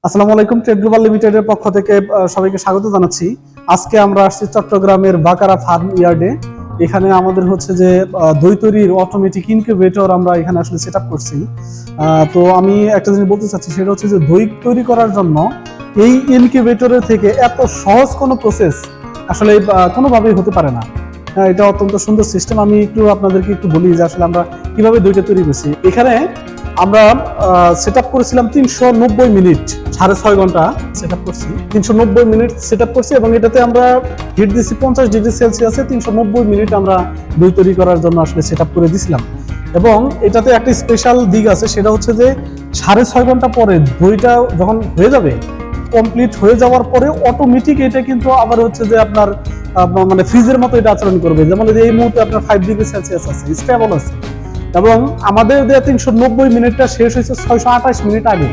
আসসালামু আলাইকুম। Trade global লিমিটেডের পক্ষ থেকে সবাইকে স্বাগত জানাচ্ছি। আজকে আমরা আসছি চট্টগ্রামের বাকারা ফার্ম ইয়ার্ডে। এখানে আমাদের হচ্ছে যে দই তৈরির অটোমেটিক ইনকিউবেটর আমরা এখানে আসলে সেট আপ করছি। তো আমি একটা জিনিস বলতে চাচ্ছি, সেটা হচ্ছে যে দই তৈরি করার জন্য এই ইনকিউবেটরের থেকে এত সহজ কোনো প্রসেস আসলে কোনোভাবেই হতে পারে না। এটা অত্যন্ত সুন্দর সিস্টেম। আমি আপনাদেরকে একটু বলি যে আসলে আমরা কিভাবে দইটা তৈরি করছি। এখানে আমরা সেট আপ করেছিলাম 390 মিনিট, 6.5 ঘন্টা সেট আপ করছি। 390 মিনিট সেট আপ করছি এবং এটাতে আমরা হিট দিচ্ছি 50 ডিগ্রি সেলসিয়াসে। 390 মিনিট আমরা দই তৈরি করার জন্য আসলে সেট আপ করে দিছিলাম। এবং এটাতে একটা স্পেশাল দিক আছে, সেটা হচ্ছে যে 6.5 ঘন্টা পরে দইটা যখন হয়ে যাবে, কমপ্লিট হয়ে যাওয়ার পরে অটোমেটিক এটা কিন্তু আবার হচ্ছে যে আপনার মানে ফ্রিজের মতো এটা আচরণ করবে। যেমন এই মুহূর্তে আপনার 5 ডিগ্রি সেলসিয়াস আছে, স্টেবল আছে। এবং আমাদের দেওয়া 390 মিনিটটা শেষ হয়েছে 628 মিনিট আগে।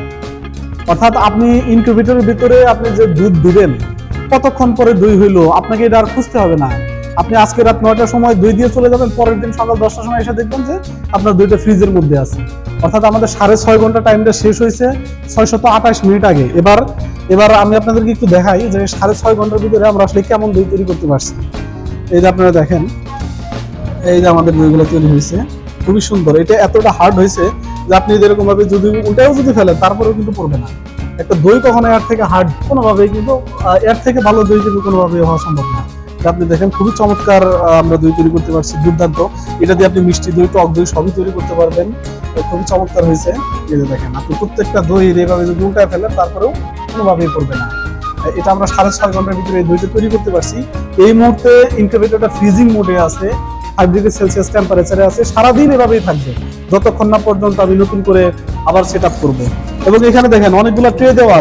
অর্থাৎ আপনি ইনকিউবেটরের ভিতরে আপনি যে দুধ দিবেন, কতক্ষণ পরে দই হইলো আপনাকে এটা আর খুঁজতে হবে না। আপনি আজকে রাত 9টার সময় দই দিয়ে চলে যাবেন, পরের দিন সকাল 10টার সময় এসে দেখবেন যে আপনার দইটা ফ্রিজের মধ্যে আছে। অর্থাৎ আমাদের 6.5 ঘন্টা টাইমটা শেষ হয়েছে 628 মিনিট আগে। এবার আমি আপনাদেরকে একটু দেখাই যে 6.5 ঘন্টার ভিতরে আমরা আসলে কেমন দই তৈরি করতে পারছি। এই যে আপনারা দেখেন, এই যে আমাদের দইগুলো তৈরি হয়েছে, খুবই সুন্দর। এটা এতটা হার্ড হয়েছে যে আপনি এরকম ভাবে যদি উল্টাও যদি ফেলেন তারপরেও কিন্তু পড়বে না। একটা দই কখনো এর থেকে হার্ড কোনোভাবেই কিন্তু এর থেকে ভালো দই কিন্তু কোনোভাবেই হওয়া সম্ভব না। আপনি দেখেন খুবই চমৎকার আমরা দই তৈরি করতে পারছি, দুর্দান্ত। এটা দিয়ে আপনি মিষ্টি দই, টক দই সবই তৈরি করতে পারবেন। খুবই চমৎকার হয়েছে। এই যে দেখেন, আপনি প্রত্যেকটা দই এইভাবে যদি উল্টায় ফেলেন তারপরেও কোনোভাবেই পড়বে না। এটা আমরা 6.5 ঘন্টার ভিতরে এই দইটা তৈরি করতে পারছি। এই মুহূর্তে ইনকিউবেটরটা ফ্রিজিং মোডে আছে, 5 ডিগ্রি সেলসিয়াস টেম্পারেচারে আছে। সারাদিন এভাবেই থাকবে যতক্ষণ না পর্যন্ত আমি নতুন করে আবার সেট আপ করবো। এবং এখানে দেখেন অনেকগুলা ট্রে দেওয়া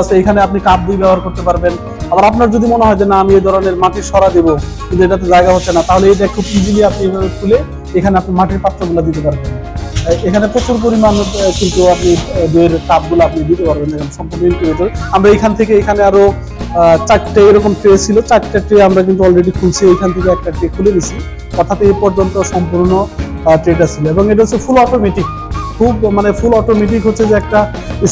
আছে, এখানে আপনি কাপ দই ব্যবহার করতে পারবেন। আবার আপনার যদি মনে হয় যে না, আমি এই ধরনের মাটির সরা দেবো কিন্তু এটাতে জায়গা হচ্ছে না, তাহলে এটা খুব ইজিলি আপনি এভাবে খুলে এখানে আপনি মাটির পাত্রগুলো দিতে পারবেন। এখানে প্রচুর পরিমাণ কিন্তু আপনি দইয়ের কাপগুলো আপনি দিতে পারবেন। সম্পূর্ণ ইনকিউবেটর। আমরা এখান থেকে এখানে আরো 4টে এরকম ট্রে ছিল, 4টে ট্রে আমরা কিন্তু অলরেডি খুলছি। এখান থেকে একটা ট্রে খুলে নিছি, অর্থাৎ এই পর্যন্ত সম্পূর্ণ ট্রেটা ছিল। এবং এটা হচ্ছে ফুল অটোমেটিক। ফুল অটোমেটিক হচ্ছে যে একটা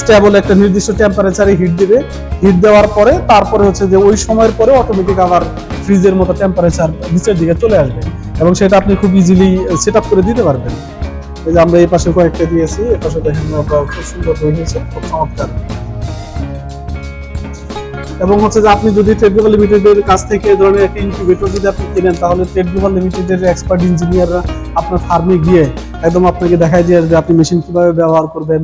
স্টেবল একটা নির্দিষ্ট টেম্পারেচারে হিট দিবে। হিট দেওয়ার পরে তারপরে হচ্ছে যে ওই সময়ের পরে অটোমেটিক আবার ফ্রিজের মতো টেম্পারেচার নিচের দিকে চলে আসবে এবং সেটা আপনি খুব ইজিলি সেট আপ করে দিতে পারবেন। এই যে আমরা এই পাশে কয়েকটা দিয়েছি, এই পাশে দেখেন খুব সুন্দর হয়েছে, খুব চমৎকার। এবং হচ্ছে যে আপনি যদি ট্রেড গ্লোবাল লিমিটেডের কাছ থেকে এই ধরনের একটা ইনকিউবেটর যদি আপনি কিনেন, তাহলে ট্রেড গ্লোবাল লিমিটেডের এক্সপার্ট ইঞ্জিনিয়াররা আপনার ফার্মে গিয়ে একদম আপনাকে দেখায় দিয়ে যে আপনি মেশিন কিভাবে ব্যবহার করবেন,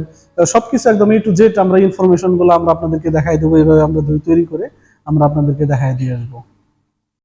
সবকিছু একদম A to Z আমরা ইনফরমেশন গুলো আমরা আপনাদেরকে দেখাই দেবো। এইভাবে আমরা দই তৈরি করে আমরা আপনাদেরকে দেখায় দিয়ে আসবো।